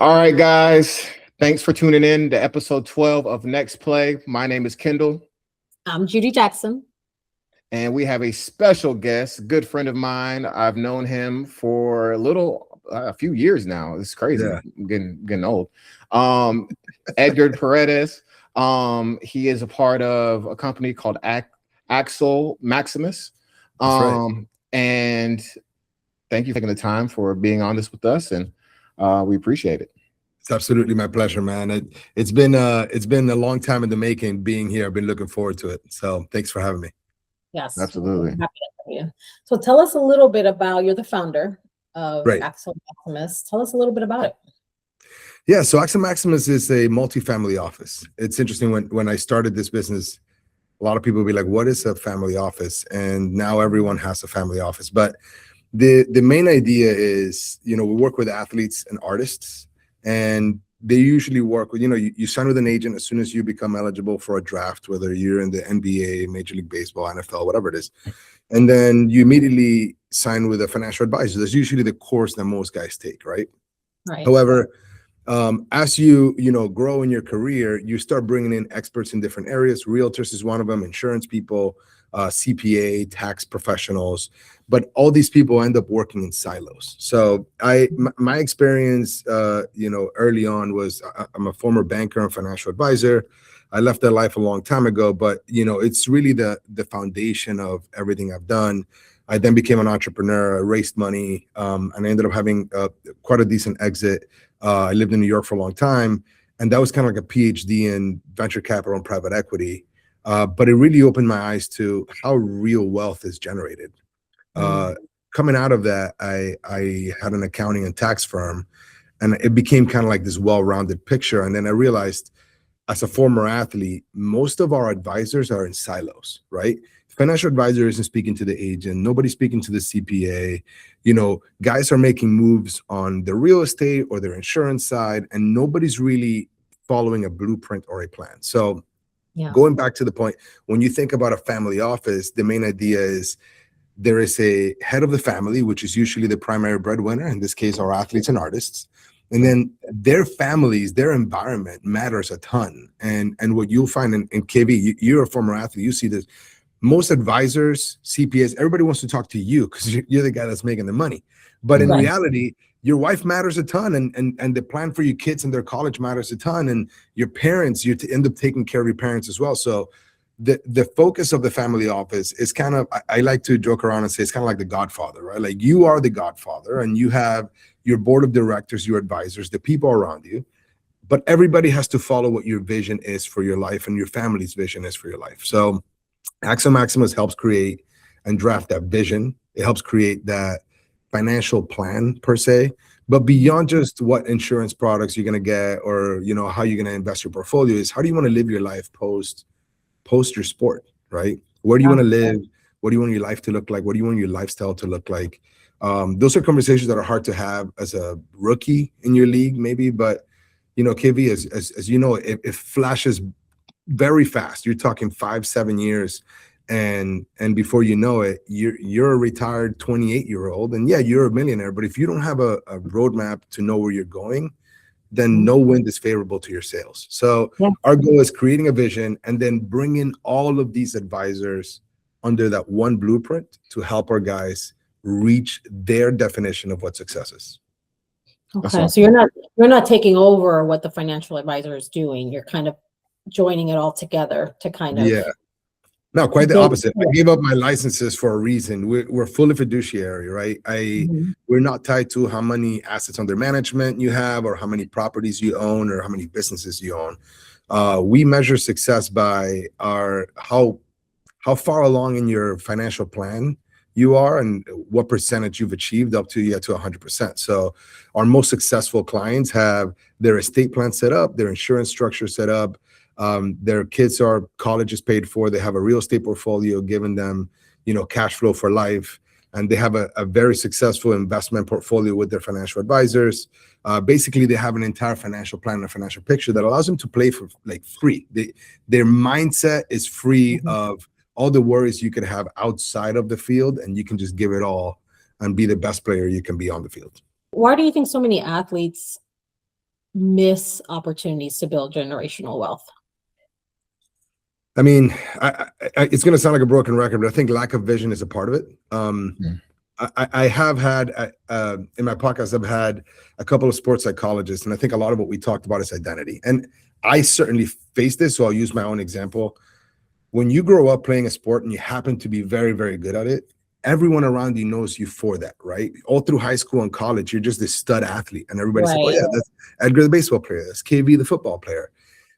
All right, guys. Thanks for tuning in to episode 12 of Next Play. My name is Kendall, I'm Judy Jackson. and we have a special guest, good friend of mine. I've known him for a few years now. It's crazy. Yeah. I'm getting old. Edgar Paredes. He is a part of a company called Axel Maximus. That's right. And thank you for taking the time for being on this with us, and we appreciate it. It's absolutely my pleasure, man. It's been a long time in the making being here. I've been looking forward to it. So thanks for having me. Yes, Absolutely. I'm happy to have you. So tell us a little bit about, you're the founder of Right. Axel Maximus. Tell us a little bit about it. Yeah, so Axel Maximus is a multifamily office. It's interesting when I started this business, a lot of people will be like, what is a family office? And now everyone has a family office. But the main idea is, we work with athletes and artists, and they usually work with, you sign with an agent as soon as you become eligible for a draft, whether you're in the NBA, Major League Baseball, NFL, whatever it is. And then you immediately sign with a financial advisor. That's usually the course that most guys take, right? Right. However, as you grow in your career, you start bringing in experts in different areas. Realtors is one of them, insurance people, CPA, tax professionals, but all these people end up working in silos. So my experience, early on was I'm a former banker and financial advisor. I left that life a long time ago, but it's really the foundation of everything I've done. I then became an entrepreneur. I raised money, and I ended up having quite a decent exit. I lived in New York for a long time, and that was kind of like a PhD in venture capital and private equity. But it really opened my eyes to how real wealth is generated. Coming out of that, I had an accounting and tax firm, and it became kind of like this well-rounded picture. And then I realized, as a former athlete, most of our advisors are in silos, right? Financial advisor isn't speaking to the agent. Nobody's speaking to the CPA. Guys are making moves on the real estate or their insurance side, and nobody's really following a blueprint or a plan. So going back to the point, when you think about a family office, the main idea is there is a head of the family, which is usually the primary breadwinner, in this case, our athletes and artists. And then their families, their environment matters a ton. And what you'll find in KV, you're a former athlete, you see this. Most advisors, CPAs, everybody wants to talk to you because you're the guy that's making the money. But in reality, your wife matters a ton, and the plan for your kids and their college matters a ton. And your parents, you end up taking care of your parents as well. So the focus of the family office is kind of, I like to joke around and say it's kind of like the Godfather, right? Like, you are the Godfather, and you have your board of directors, your advisors, the people around you. But everybody has to follow what your vision is for your life and your family's vision is for your life. So Axel Maximus helps create and draft that vision. It helps create that financial plan per se, but beyond just what insurance products you're going to get or how you're going to invest your portfolio, is how do you want to live your life post your sport, right? Where do you want to live? What do you want your life to look like? What do you want your lifestyle to look like? Those are conversations that are hard to have as a rookie in your league, maybe, but KV, as you know, it flashes very fast. You're talking 5-7 years, and before you know it, you're a retired 28-year-old, and yeah, you're a millionaire. But if you don't have a roadmap to know where you're going, then no wind is favorable to your sails. So our goal is creating a vision and then bringing all of these advisors under that one blueprint to help our guys reach their definition of what success is. Okay, awesome. So you're not taking over what the financial advisor is doing. You're kind of joining it all together to kind of no, quite the opposite. I gave up my licenses for a reason. We're fully fiduciary, right? We're not tied to how many assets under management you have or how many properties you own or how many businesses you own. We measure success by how far along in your financial plan you are and what percentage you've achieved up to 100%. So our most successful clients have their estate plan set up, their insurance structure set up, their kids are college is paid for, they have a real estate portfolio giving them cash flow for life, and they have a very successful investment portfolio with their financial advisors. Basically, they have an entire financial plan and a financial picture that allows them to play for like free. Their mindset is free of all the worries you could have outside of the field, and you can just give it all and be the best player you can be on the field. Why do you think so many athletes miss opportunities to build generational wealth? I mean, it's going to sound like a broken record, but I think lack of vision is a part of it. I have had, in my podcast, I've had a couple of sports psychologists, and I think a lot of what we talked about is identity. And I certainly face this, so I'll use my own example. When you grow up playing a sport and you happen to be very, very good at it, everyone around you knows you for that, right? All through high school and college, you're just this stud athlete, and everybody's like, oh yeah, that's Edgar the baseball player, that's KV the football player.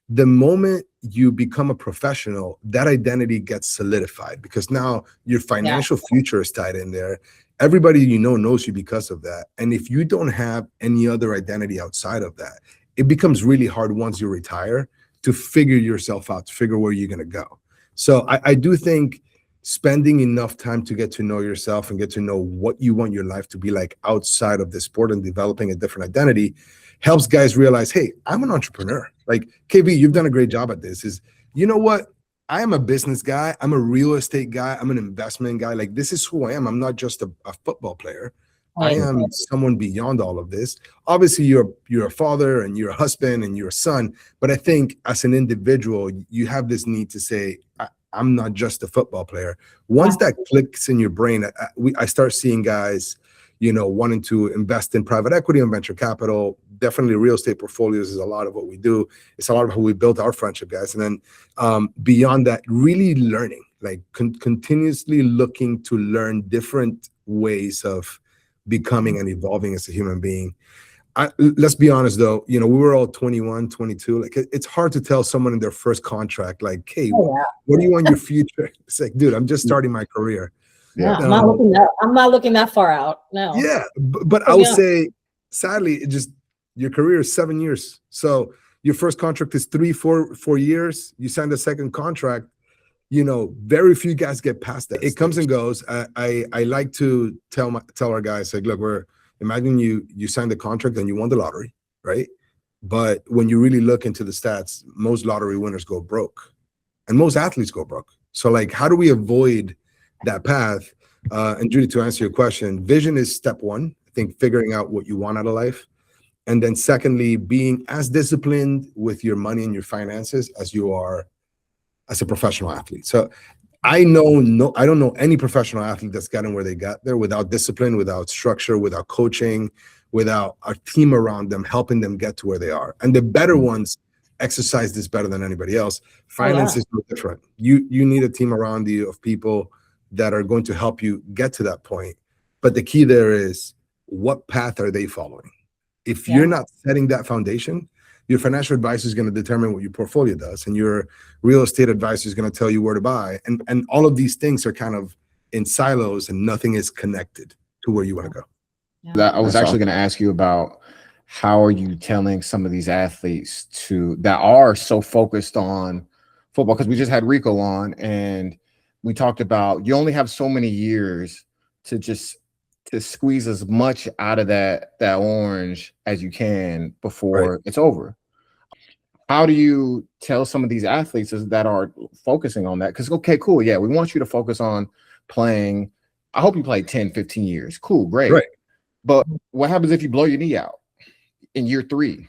The moment you become a professional, that identity gets solidified because now your financial future is tied in there. Everybody you know knows you because of that. And if you don't have any other identity outside of that, it becomes really hard once you retire to figure yourself out, to figure where you're going to go. So I do think spending enough time to get to know yourself and get to know what you want your life to be like outside of the sport and developing a different identity helps guys realize, hey, I'm an entrepreneur. Like, KB, you've done a great job at this. Is, you know what? I am a business guy. I'm a real estate guy. I'm an investment guy. Like, this is who I am. I'm not just a football player. I am someone beyond all of this. Obviously, you're a father and you're a husband and you're a son. But I think as an individual, you have this need to say, I'm not just a football player. Once that clicks in your brain, I start seeing guys, you know, wanting to invest in private equity and venture capital. Definitely real estate portfolios is a lot of what we do. It's a lot of how we built our friendship, guys. And then beyond that, really learning, like continuously looking to learn different ways of becoming and evolving as a human being. Let's be honest, though, you know, we were all 21, 22. Like, it's hard to tell someone in their first contract, like, hey, what do you want your future? It's like, dude, I'm just starting my career. Yeah, I'm not looking that far out. No. Yeah, but I would say, sadly, it just your career is 7 years. So your first contract is 4 years. You signed a second contract. You know, very few guys get past that. It comes and goes. I like to tell our guys, like, look, imagine you signed the contract and you won the lottery, right? But when you really look into the stats, most lottery winners go broke, and most athletes go broke. So, like, how do we avoid that path? And Judy, to answer your question, vision is step one. I think figuring out what you want out of life. And then secondly, being as disciplined with your money and your finances as you are as a professional athlete. So I don't know any professional athlete that's gotten where they got there without discipline, without structure, without coaching, without a team around them, helping them get to where they are. And the better ones exercise this better than anybody else. Finance is no different. You need a team around you of people that are going to help you get to that point. But the key there is, what path are they following? If you're not setting that foundation, your financial advisor is going to determine what your portfolio does, and your real estate advisor is going to tell you where to buy. And all of these things are kind of in silos, and nothing is connected to where you want to go. I was actually going to ask you about, how are you telling some of these athletes that are so focused on football? Because we just had Rico on, and we talked about you only have so many years to squeeze as much out of that orange as you can before it's over. How do you tell some of these athletes that are focusing on that? Because, okay, cool. Yeah, we want you to focus on playing. I hope you play 10, 15 years. Cool, great. Right. But what happens if you blow your knee out in year 3? Correct.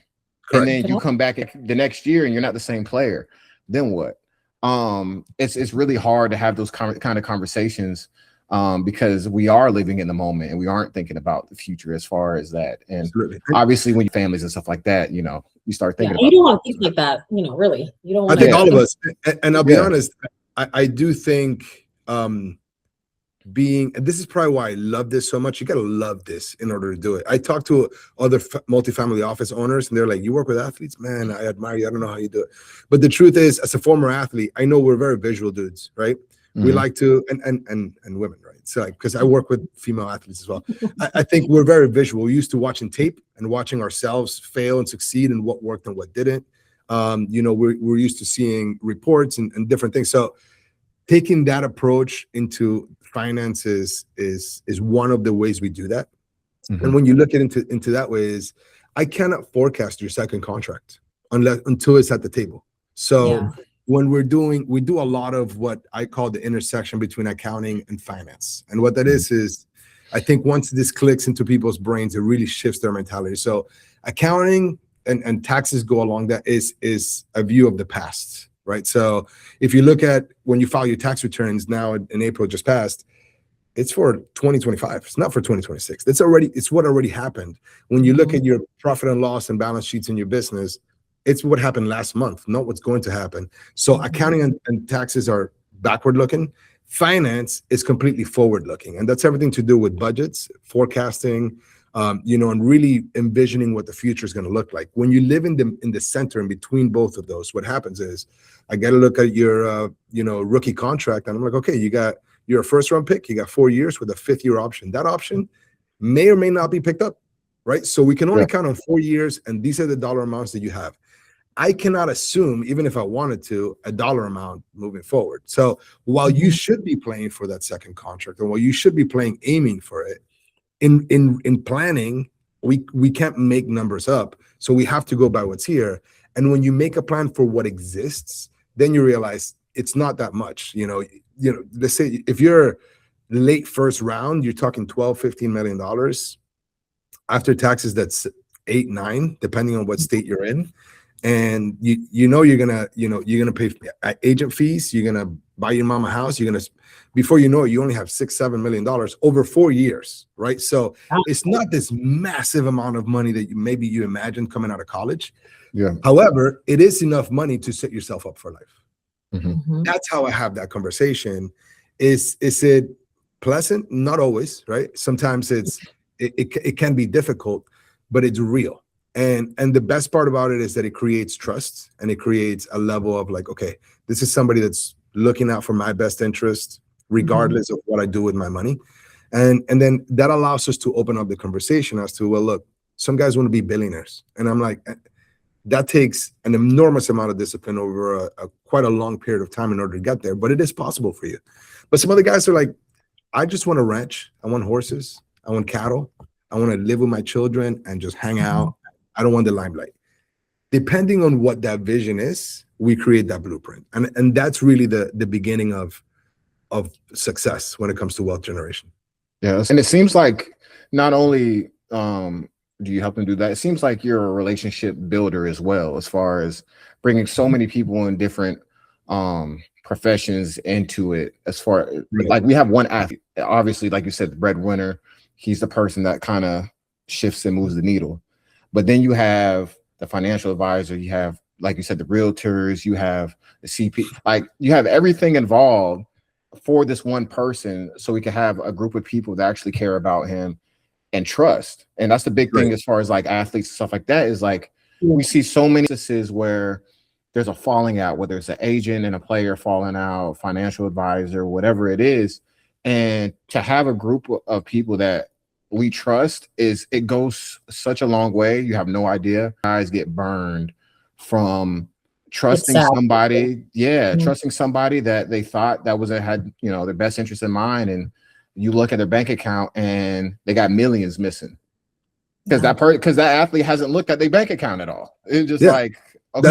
And then you come back the next year and you're not the same player? Then what? It's really hard to have those kind of conversations because we are living in the moment and we aren't thinking about the future as far as that. And obviously, when your families and stuff like that, you know, you start thinking about. You don't want to think like that, you know. Really, you don't want. I think all of us, and I'll be honest, I do think and this is probably why I love this so much. You got to love this in order to do it. I talk to other multifamily office owners, and they're like, "You work with athletes, man. I admire you. I don't know how you do it." But the truth is, as a former athlete, I know we're very visual dudes, right? We like to, and women, right? So, like, because I work with female athletes as well. I think we're very visual. We're used to watching tape and watching ourselves fail and succeed, and what worked and what didn't. You know, we're used to seeing reports and different things. So, taking that approach into finances is one of the ways we do that. And when you look into that way, is I cannot forecast your second contract until it's at the table. So. When we do a lot of what I call the intersection between accounting and finance. And what that is I think once this clicks into people's brains, it really shifts their mentality. So accounting, and taxes go along that is a view of the past, right? So if you look at when you file your tax returns now in April just passed, it's for 2025. It's not for 2026. It's what already happened. When you look at your profit and loss and balance sheets in your business, it's what happened last month, not what's going to happen. So accounting and taxes are backward looking. Finance is completely forward looking, and that's everything to do with budgets, forecasting, and really envisioning what the future is going to look like. When you live in the center in between both of those, what happens is I got to look at your rookie contract, and I'm like, okay, you're a first round pick, you got 4 years with a 5th year option. That option may or may not be picked up, right? So we can only count on 4 years, and these are the dollar amounts that you have. I cannot assume, even if I wanted to, a dollar amount moving forward. So while you should be playing for that second contract, or while you should be aiming for it, in planning, we can't make numbers up. So we have to go by what's here. And when you make a plan for what exists, then you realize it's not that much. Let's say if you're late first round, you're talking $12-15 million. After taxes, that's 8-9, depending on what state you're in. And you're gonna pay agent fees, you're gonna buy your mom a house, before you know it, you only have $6-7 million over 4 years, right? So it's not this massive amount of money that you imagine coming out of college. Yeah. However, it is enough money to set yourself up for life. Mm-hmm. That's how I have that conversation. Is it pleasant? Not always, right? Sometimes it can be difficult, but it's real. And the best part about it is that it creates trust, and it creates a level of like, okay, this is somebody that's looking out for my best interest, regardless of what I do with my money. And then that allows us to open up the conversation as to, well, look, some guys want to be billionaires. And I'm like, that takes an enormous amount of discipline over quite a long period of time in order to get there, but it is possible for you. But some other guys are like, I just want a ranch. I want horses. I want cattle. I want to live with my children and just hang out. I don't want the limelight. Depending on what that vision is, we create that blueprint. And that's really the beginning of success when it comes to wealth generation. Yes. And it seems like not only do you help them do that, it seems like you're a relationship builder as well, as far as bringing so many people in different professions into it. As far like we have one athlete, obviously, like you said, the breadwinner, he's the person that kind of shifts and moves the needle. But then you have the financial advisor, you have, like you said, the realtors, you have the CP, like you have everything involved for this one person, so we can have a group of people that actually care about him and trust. And that's the big thing as far as like athletes and stuff like that, is like we see so many instances where there's a falling out, whether it's an agent and a player falling out, financial advisor, whatever it is. And to have a group of people that we trust, it goes such a long way. You have no idea. Guys get burned from trusting somebody. Trusting somebody that they thought that had their best interest in mind, and you look at their bank account and they got millions missing because that athlete hasn't looked at their bank account at all. It's just like, okay,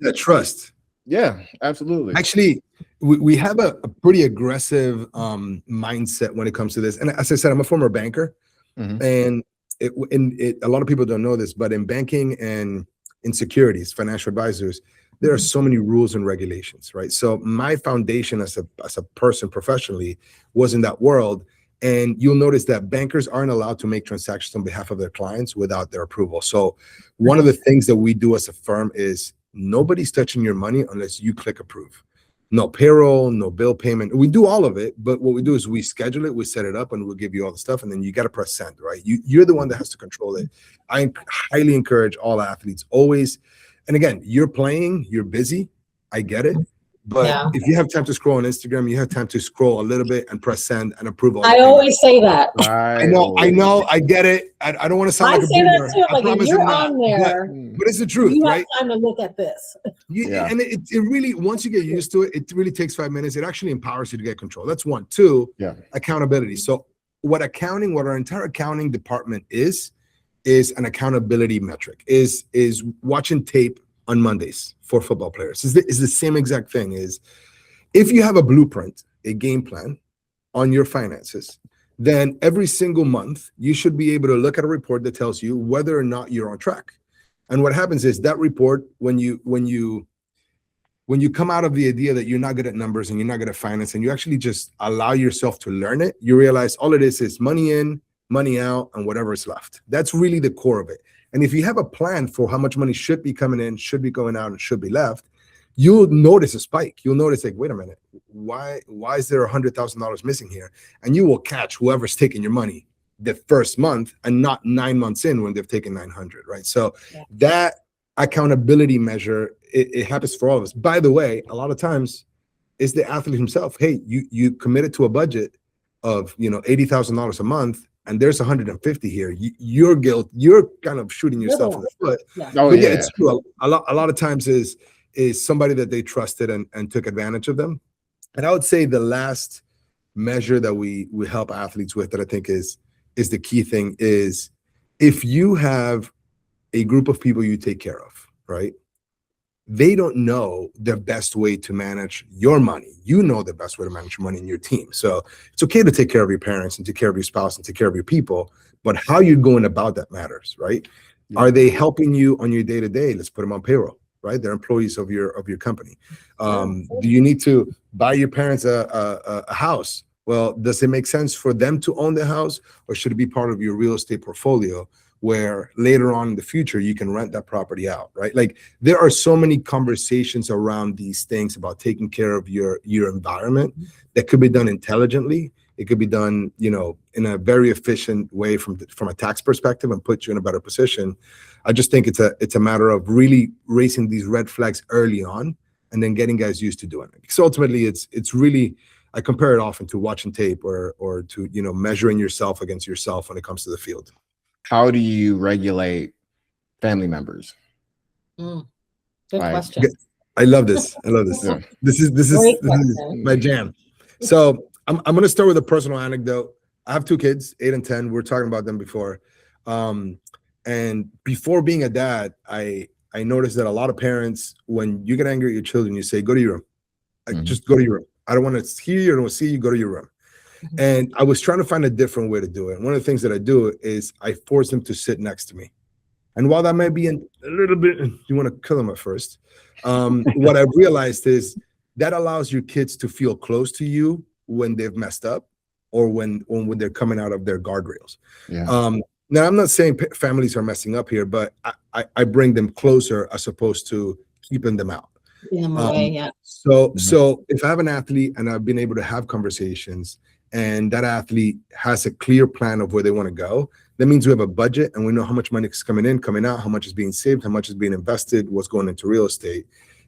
that trust. Yeah, absolutely. Actually, we have a pretty aggressive mindset when it comes to this. And as I said, I'm a former banker. And a lot of people don't know this, but in banking and in securities, financial advisors, there are so many rules and regulations, right? So my foundation as a person professionally was in that world. And you'll notice that bankers aren't allowed to make transactions on behalf of their clients without their approval. So one of the things that we do as a firm is nobody's touching your money unless you click approve. No payroll, no bill payment. We do all of it, but what we do is we schedule it, we set it up, and we'll give you all the stuff, and then you got to press send, right? You're the one that has to control it. I highly encourage all athletes always, and again, you're playing, you're busy, I get it, but if you have time to scroll on Instagram, you have time to scroll a little bit and press send and approve. I always say that. I know, I get it. I don't want to sound like a boomer. That too. Like if you're on there, but it's the truth, you right? have time to look at this. And it really, once you get used to it, it really takes 5 minutes. It actually empowers you to get control. That's one. Two, accountability. So what our entire accounting department is an accountability metric, is watching tape on Mondays for football players. Is the same exact thing. Is if you have a blueprint, a game plan on your finances, then every single month you should be able to look at a report that tells you whether or not you're on track. And what happens is that report, when you come out of the idea that you're not good at numbers and you're not good at finance, and you actually just allow yourself to learn it, you realize all it is money in, money out, and whatever is left. That's really the core of it. And if you have a plan for how much money should be coming in, should be going out, and should be left, you'll notice a spike. You'll notice, like, wait a minute, why is there $100,000 missing here? And you will catch whoever's taking your money the first month and not 9 months in when they've taken 900, right? So that accountability measure, it happens for all of us. By the way, a lot of times it's the athlete himself. Hey, you committed to a budget of $80,000 a month, and there's 150 here. You're kind of shooting yourself in the foot. Yeah. Oh, But yeah. it's true. A lot of times is somebody that they trusted and took advantage of them. And I would say the last measure that we help athletes with, that I think is the key thing, is if you have a group of people you take care of, right? They don't know the best way to manage your money. You know the best way to manage your money in your team. So it's okay to take care of your parents and take care of your spouse and take care of your people, but how you're going about that matters, right? Yeah. Are they helping you on your day-to-day? Let's put them on payroll, right? They're employees of your company. Do you need to buy your parents a house? Well, does it make sense for them to own the house, or should it be part of your real estate portfolio, where later on in the future you can rent that property out, right? Like, there are so many conversations around these things about taking care of your environment that could be done intelligently. It could be done, in a very efficient way from a tax perspective, and put you in a better position. I just think it's a matter of really raising these red flags early on, and then getting guys used to doing it. Because ultimately, it's really, I compare it often to watching tape or to measuring yourself against yourself when it comes to the field. How do you regulate family members? Good question. I love this. Yeah. This is my jam. So I'm going to start with a personal anecdote. I have 2 kids, 8 and 10. We were talking about them before. And before being a dad, I noticed that a lot of parents, when you get angry at your children, you say, go to your room. Just go to your room. I don't want to hear you. I don't want to see you. Go to your room. And I was trying to find a different way to do it. And one of the things that I do is I force them to sit next to me. And while that might be a little bit, you want to kill them at first. What I realized is that allows your kids to feel close to you when they've messed up, or when they're coming out of their guardrails. Yeah. Now, I'm not saying families are messing up here, but I bring them closer as opposed to keeping them out. So if I have an athlete and I've been able to have conversations, and that athlete has a clear plan of where they want to go, that means we have a budget and we know how much money is coming in, coming out, how much is being saved, how much is being invested, what's going into real estate.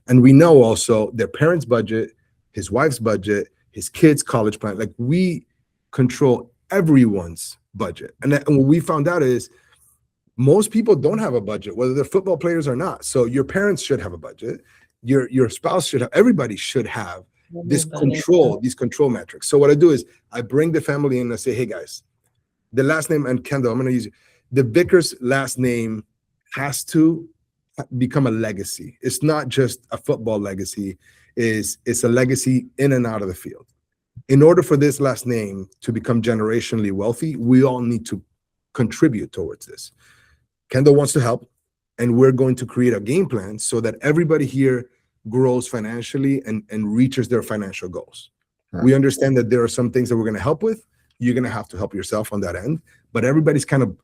And we know also their parents' budget, his wife's budget, his kids' college plan. Like, we control everyone's budget. And what we found out is most people don't have a budget, whether they're football players or not. So your parents should have a budget. Your spouse should have, everybody should have these control metrics. So what I do is I bring the family in and I say, hey guys, the last name, and Kendall, I'm going to use the Vickers last name has to become a legacy. It's not just a football legacy. It's a legacy in and out of the field. In order for this last name to become generationally wealthy, we all need to contribute towards this. Kendall wants to help, and we're going to create a game plan so that everybody here grows financially and reaches their financial goals. Right. We understand that there are some things that we're going to help with. You're going to have to help yourself on that end, but everybody's kind of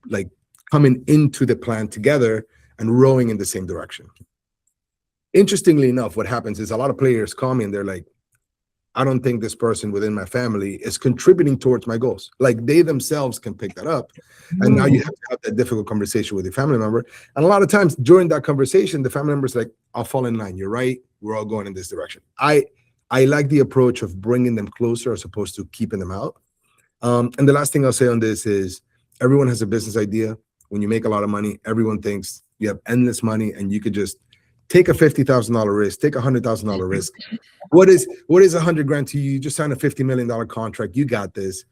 like coming into the plan together and rowing in the same direction. Interestingly enough, what happens is a lot of players call me and they're like, I don't think this person within my family is contributing towards my goals. Like, they themselves can pick that up. And now you have to have that difficult conversation with your family member. And a lot of times during that conversation, the family member is like, I'll fall in line. You're right. We're all going in this direction. I like the approach of bringing them closer as opposed to keeping them out. And the last thing I'll say on this is everyone has a business idea. When you make a lot of money, everyone thinks you have endless money and you could just take a $50,000 risk, take a $100,000 risk. What is $100,000 to you? You just sign a $50 million contract. You got this.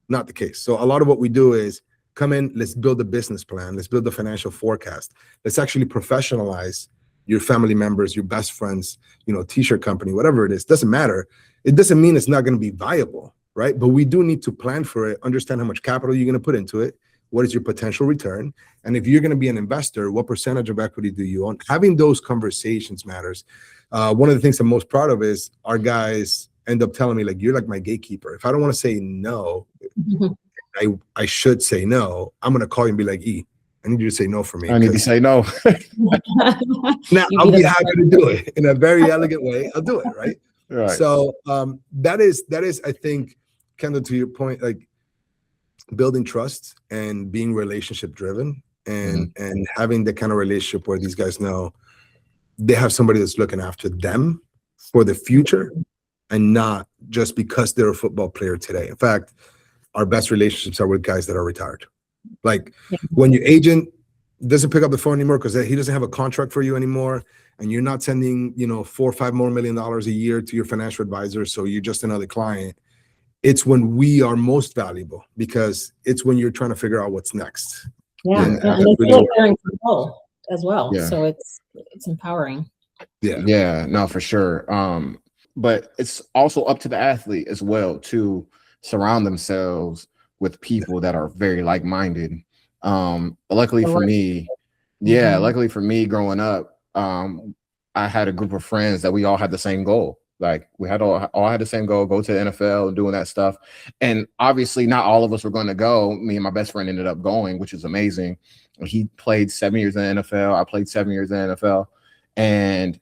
Not the case. So a lot of what we do is come in, let's build a business plan. Let's build a financial forecast. Let's actually professionalize your family members, your best friends, t-shirt company, whatever it is, doesn't matter. It doesn't mean it's not going to be viable, right? But we do need to plan for it, understand how much capital you're going to put into it, What is your potential return? And if you're going to be an investor, what percentage of equity do you own? Having those conversations matters. One of the things I'm most proud of is our guys end up telling me, like, you're like my gatekeeper. If I don't want to say no, I should say no. I'm going to call you and be like, E, I need you to say no for me. I need to say no. Now I'll be happy to do it in a very elegant way. I'll do it. Right. Right. So that is, I think, Kendall, to your point, like building trust and being relationship driven and having the kind of relationship where these guys know they have somebody that's looking after them for the future and not just because they're a football player today. In fact, our best relationships are with guys that are retired. Like when your agent doesn't pick up the phone anymore because he doesn't have a contract for you anymore, and you're not sending, $4 or $5 more million a year to your financial advisor, so you're just another client. It's when we are most valuable, because it's when you're trying to figure out what's next. Yeah, and they feel like they're in control as well. Yeah. So it's empowering. Yeah, no, for sure. But it's also up to the athlete as well to surround themselves with people that are very like-minded. Luckily for me, growing up, I had a group of friends that we all had the same goal. Like we had all had the same goal, go to the NFL and doing that stuff. And obviously not all of us were going to go. Me and my best friend ended up going, which is amazing. He played 7 years in the NFL. I played 7 years in the NFL. And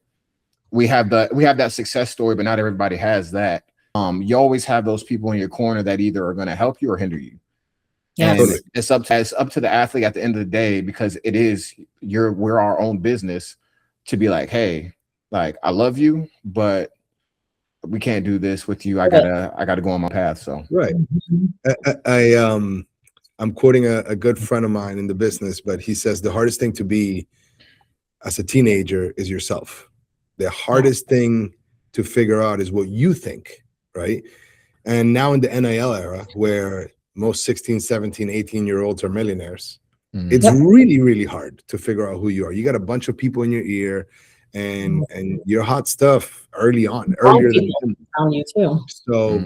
we have that success story, but not everybody has that. You always have those people in your corner that either are going to help you or hinder you. Yes. And it's up to the athlete at the end of the day, because we're our own business, to be like, hey, like, I love you, but we can't do this with you. I gotta go on my path. So right. I'm quoting a good friend of mine in the business, but he says the hardest thing to be as a teenager is yourself. The hardest thing to figure out is what you think, right? And now in the NIL era, where most 16, 17, 18-year-olds are millionaires, it's really, really hard to figure out who you are. You got a bunch of people in your ear, and you're hot stuff earlier than you too. So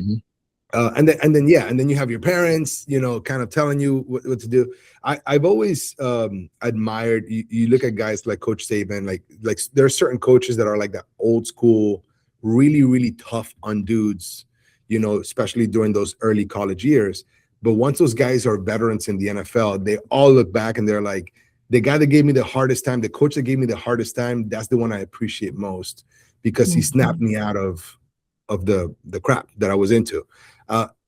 and then you have your parents, kind of telling you what to do. I've always admired you look at guys like Coach Saban, like there are certain coaches that are like that old school, really, really tough on dudes, especially during those early college years. But once those guys are veterans in the NFL, they all look back and they're like, the guy that gave me the hardest time, the coach that gave me the hardest time, that's the one I appreciate most, because he snapped me out of the crap that I was into.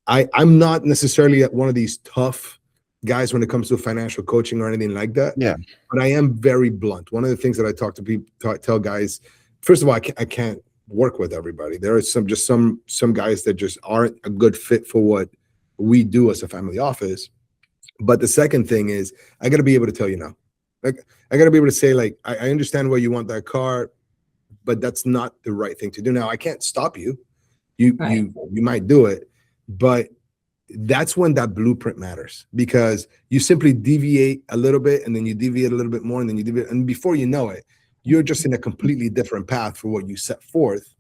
I'm not necessarily one of these tough guys when it comes to financial coaching or anything like that. Yeah. But I am very blunt. One of the things that I talk to people, tell guys, first of all, I can't work with everybody. There are some guys that just aren't a good fit for what we do as a family office. But the second thing is, I got to be able to tell you no. Like, I got to be able to say, like, I understand why you want that car, but that's not the right thing to do. Now, I can't stop you. You might do it, but that's when that blueprint matters, because you simply deviate a little bit, and then you deviate a little bit more, and then you deviate, and before you know it, you're just in a completely different path for what you set forth.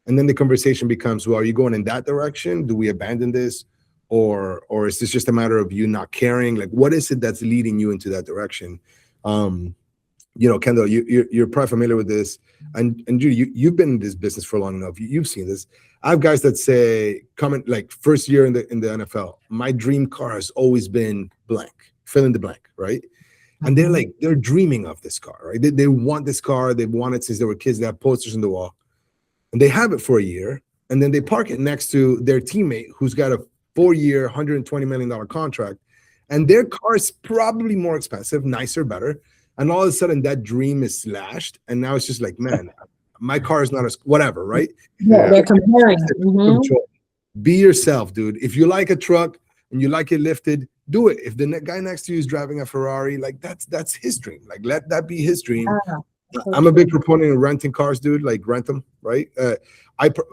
And then the conversation becomes, well, are you going in that direction? Do we abandon this? Or is this just a matter of you not caring? Like, what is it that's leading you into that direction? Kendall, you're probably familiar with this, and Judy, you've been in this business for long enough. You've seen this. I have guys that say, coming like first year in the NFL, my dream car has always been blank, fill in the blank, right? And they're dreaming of this car, right? They want this car. They've wanted since they were kids. They have posters on the wall, and they have it for a year, and then they park it next to their teammate who's got a 4-year, $120 million contract, and their car is probably more expensive, nicer, better. And all of a sudden that dream is slashed. And now it's just like, man, my car is not as whatever, right? Yeah, they're comparing. Be yourself, dude. If you like a truck and you like it lifted, do it. If the guy next to you is driving a Ferrari, like that's his dream. Like, let that be his dream. I'm a big proponent of renting cars, dude. Like, rent them, right?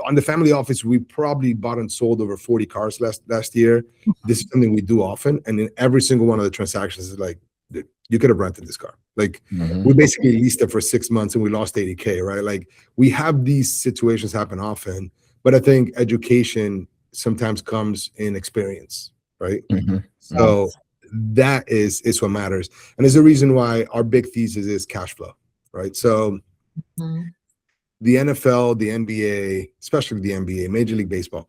On the family office, we probably bought and sold over 40 cars last year. This is something we do often, and in every single one of the transactions is like, dude, you could have rented this car. Like, we basically leased it for 6 months and we lost 80K, right? Like, we have these situations happen often, but I think education sometimes comes in experience, right? So that is what matters. And there's a reason why our big thesis is cash flow, right? So the NFL, the NBA, especially the NBA, Major League Baseball,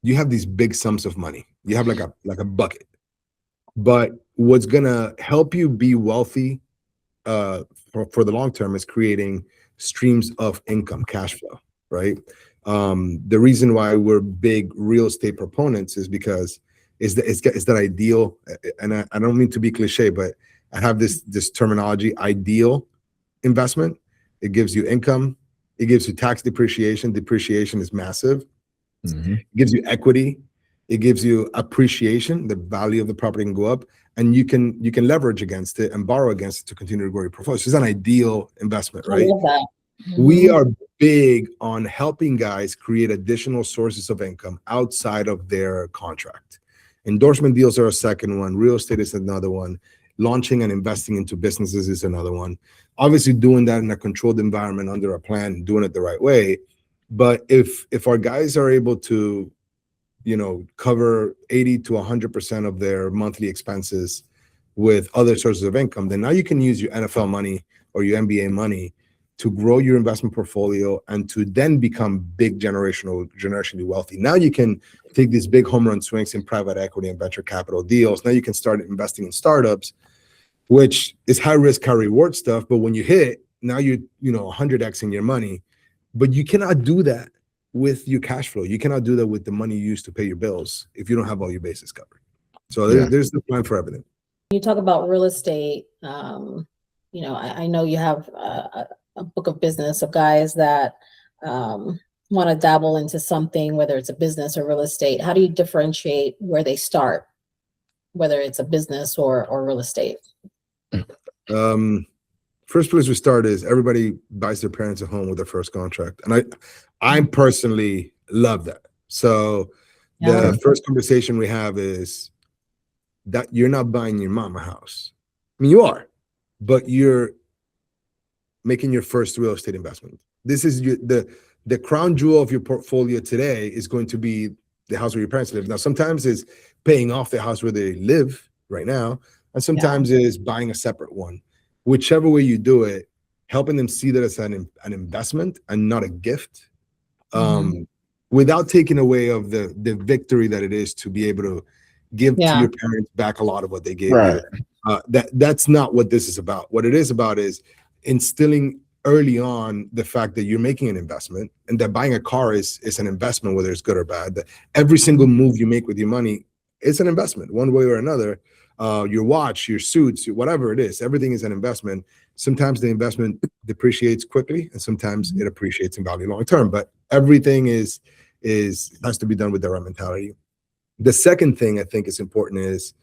you have these big sums of money. You have like a bucket. But what's gonna help you be wealthy for the long term is creating streams of income, cash flow, right? The reason why we're big real estate proponents is because it's that ideal, and I don't mean to be cliche, but I have this terminology, ideal investment. It gives you income, it gives you tax depreciation. Depreciation is massive. It gives you equity, it gives you appreciation, the value of the property can go up, and you can leverage against it and borrow against it to continue to grow your portfolio. So it's an ideal investment, right? I love that. We are big on helping guys create additional sources of income outside of their contract. Endorsement deals are a second one. Real estate is another one. Launching and investing into businesses is another one. Obviously, doing that in a controlled environment under a plan, doing it the right way. But if our guys are able to, cover 80 to 100% of their monthly expenses with other sources of income, then now you can use your NFL money or your NBA money to grow your investment portfolio and to then become big generationally wealthy. Now you can take these big home run swings in private equity and venture capital deals. Now you can start investing in startups, which is high risk, high reward stuff. But when you hit, now you're 100x in your money. But you cannot do that with your cash flow. You cannot do that with the money you use to pay your bills if you don't have all your bases covered. So there's the plan for everything. You talk about real estate. I know you have a book of business of guys that want to dabble into something, whether it's a business or real estate. How do you differentiate where they start, whether it's a business or real estate? First place we start is everybody buys their parents a home with their first contract. And I personally love that. So the first conversation we have is that you're not buying your mom a house. I mean, you are, but you're making your first real estate investment. This is the crown jewel of your portfolio today is going to be the house where your parents live. Now, sometimes it's paying off the house where they live right now, and sometimes it's buying a separate one. Whichever way you do it, helping them see that it's an investment and not a gift, without taking away of the victory that it is to be able to give to your parents back a lot of what they gave you. That's not what this is about. What it is about is instilling early on the fact that you're making an investment and that buying a car is an investment, whether it's good or bad. That every single move you make with your money is an investment, one way or another. Your watch, your suits, whatever it is, everything is an investment. Sometimes the investment depreciates quickly, and sometimes it appreciates in value long term. But everything has to be done with the right mentality. The second thing I think is important is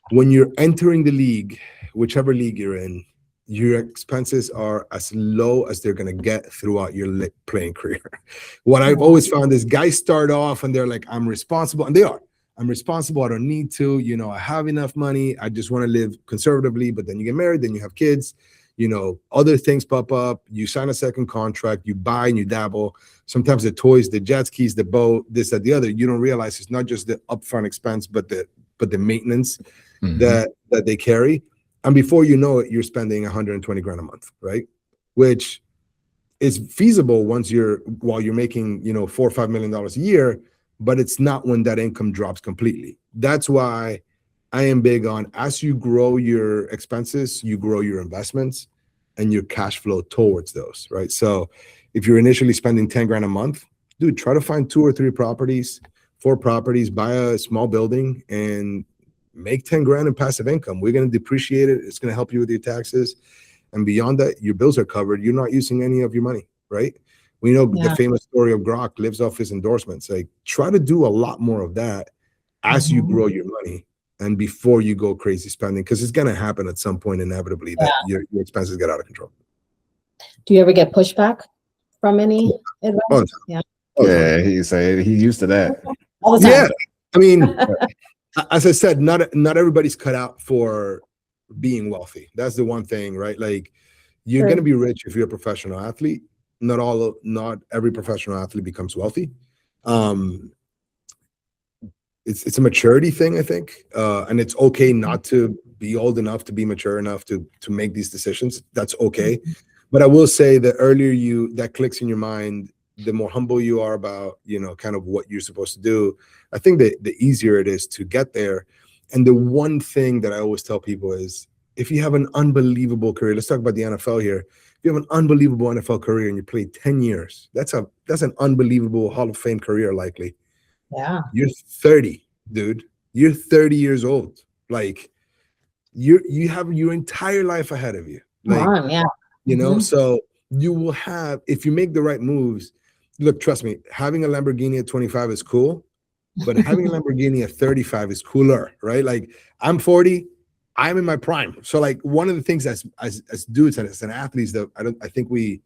when you're entering the league, whichever league you're in, your expenses are as low as they're going to get throughout your playing career. What I've always found is guys start off and they're like, I'm responsible, and they are. I'm responsible. I don't need to, I have enough money. I just want to live conservatively. But then you get married, then you have kids, other things pop up. You sign a second contract, you buy and you dabble. Sometimes the toys, the jet skis, the boat, this, that, the other. You don't realize it's not just the upfront expense, but the maintenance that they carry. And before you know it, you're spending 120 grand a month, right? Which is feasible while you're making, $4 or $5 million a year. But it's not when that income drops completely. That's why I am big on, as you grow your expenses, you grow your investments and your cash flow towards those, right? So if you're initially spending 10 grand a month, dude, try to find 2 or 3 properties, 4 properties, buy a small building and make 10 grand in passive income. We're going to depreciate it. It's going to help you with your taxes. And beyond that, your bills are covered. You're not using any of your money, right? We know the famous story of Grok lives off his endorsements. Like, try to do a lot more of that as you grow your money and before you go crazy spending, because it's going to happen at some point inevitably that your expenses get out of control. Do you ever get pushback from any advice? Yeah, he used to that. All the time. Yeah, I mean, as I said, not everybody's cut out for being wealthy. That's the one thing, right? Like, you're going to be rich if you're a professional athlete. Not every professional athlete becomes wealthy. it's a maturity thing, I think, and it's okay not to be old enough to be mature enough to make these decisions. That's okay. But I will say the earlier that clicks in your mind, the more humble you are about, kind of what you're supposed to do. I think that the easier it is to get there. And the one thing that I always tell people is, if you have an unbelievable career, let's talk about the NFL here. If you have an unbelievable NFL career and you played 10 years, that's an unbelievable Hall of Fame career, likely. Yeah. You're 30, dude. You're 30 years old. Like you have your entire life ahead of you. Like, yeah. So you will have, if you make the right moves, look, trust me, having a Lamborghini at 25 is cool, but having a Lamborghini at 35 is cooler, right? Like, I'm 40, I'm in my prime. So like, one of the things as dudes and as an athletes that I think we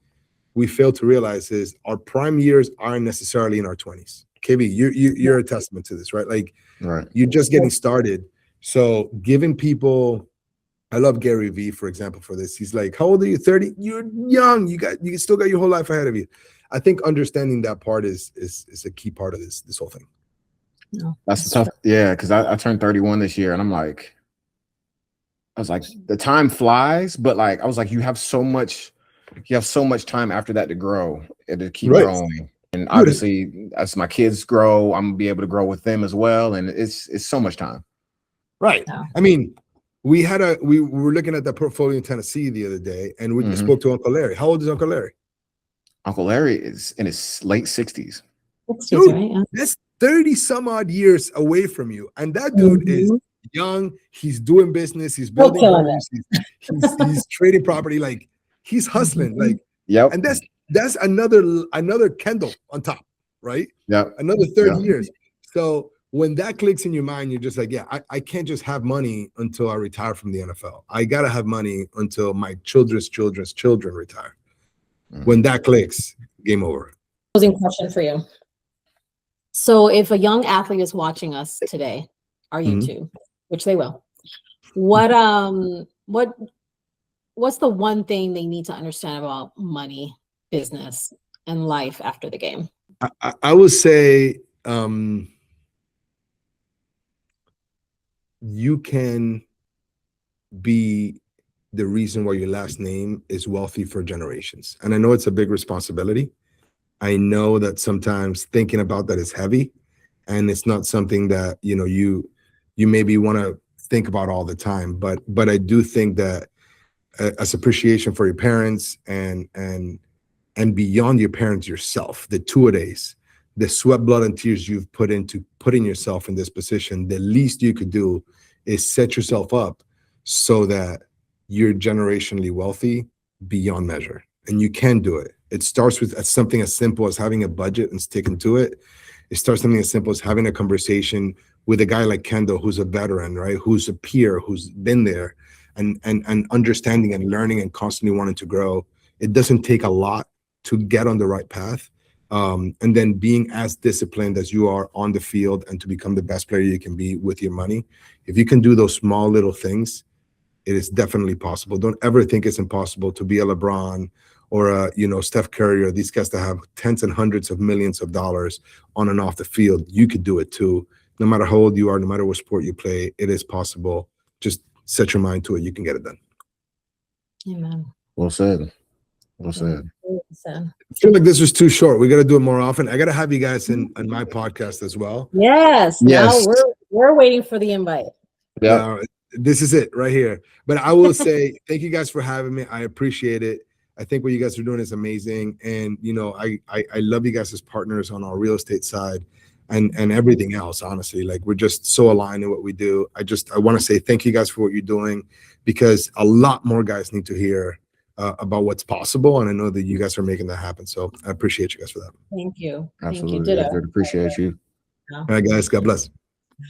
fail to realize is our prime years aren't necessarily in our 20s. KB, you're a testament to this, right? Like, you're just getting started. So giving people, I love Gary Vee, for example, for this. He's like, how old are you? 30? You're young. You still got your whole life ahead of you. I think understanding that part is a key part of this whole thing. No, that's tough. Yeah, because I turned 31 this year, and I was like, the time flies, but like, I was like, you have so much time after that to grow and to keep growing. And obviously, as my kids grow, I'm gonna be able to grow with them as well. And it's so much time. Right. Yeah. I mean, we were looking at the portfolio in Tennessee the other day, and we spoke to Uncle Larry. How old is Uncle Larry? Uncle Larry is in his late 60s. Dude, right? Yeah. That's 30 some odd years away from you. And that dude is young. He's doing business. He's building homes. He's trading property. Like, he's hustling. Like, and that's another Kendall on top, right? Yeah. Another 30 years. So when that clicks in your mind, you're just like, yeah, I can't just have money until I retire from the NFL. I got to have money until my children's children retire. When that clicks, game over. Closing question for you. So if a young athlete is watching us today, our YouTube, which they will, what's the one thing they need to understand about money, business, and life after the game? I would say you can be the reason why your last name is wealthy for generations. And I know it's a big responsibility. I know that sometimes thinking about that is heavy, and it's not something that, you maybe want to think about all the time. But I do think that as appreciation for your parents and beyond your parents yourself, the two-a-days, the sweat, blood, and tears you've put into putting yourself in this position, the least you could do is set yourself up so that you're generationally wealthy beyond measure. And you can do it. It starts with something as simple as having a budget and sticking to it. It starts something as simple as having a conversation with a guy like Kendall, who's a veteran, right? Who's a peer, who's been there, and understanding and learning and constantly wanting to grow. It doesn't take a lot to get on the right path. And then being as disciplined as you are on the field and to become the best player you can be with your money. If you can do those small little things, it is definitely possible. Don't ever think it's impossible to be a LeBron or a Steph Curry or these guys that have tens and hundreds of millions of dollars on and off the field. You could do it too. No matter how old you are, no matter what sport you play, it is possible. Just set your mind to it. You can get it done. Amen. Well said. Well said. I feel like this was too short. We got to do it more often. I got to have you guys in my podcast as well. Yes. Now we're waiting for the invite. Yeah. This is it right here. But I will say thank you guys for having me. I appreciate it. I think what you guys are doing is amazing. And, I love you guys as partners on our real estate side and everything else, honestly. Like, we're just so aligned in what we do. I want to say thank you guys for what you're doing, because a lot more guys need to hear about what's possible. And I know that you guys are making that happen. So I appreciate you guys for that. Thank you. Absolutely. Thank you. Appreciate you. All right, guys. God bless.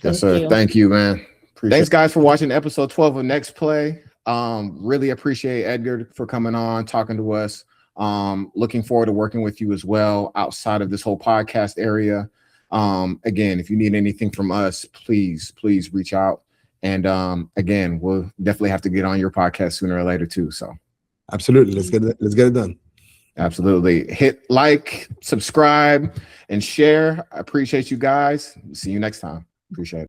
Yes, sir. Thank you, man. Thanks, guys, for watching episode 12 of Next Play. Really appreciate Edgar for coming on, talking to us. Looking forward to working with you as well outside of this whole podcast area. Again, if you need anything from us, please reach out. And again, we'll definitely have to get on your podcast sooner or later too. So absolutely. Let's get it done. Absolutely. Hit like, subscribe, and share. I appreciate you guys. See you next time. Appreciate it.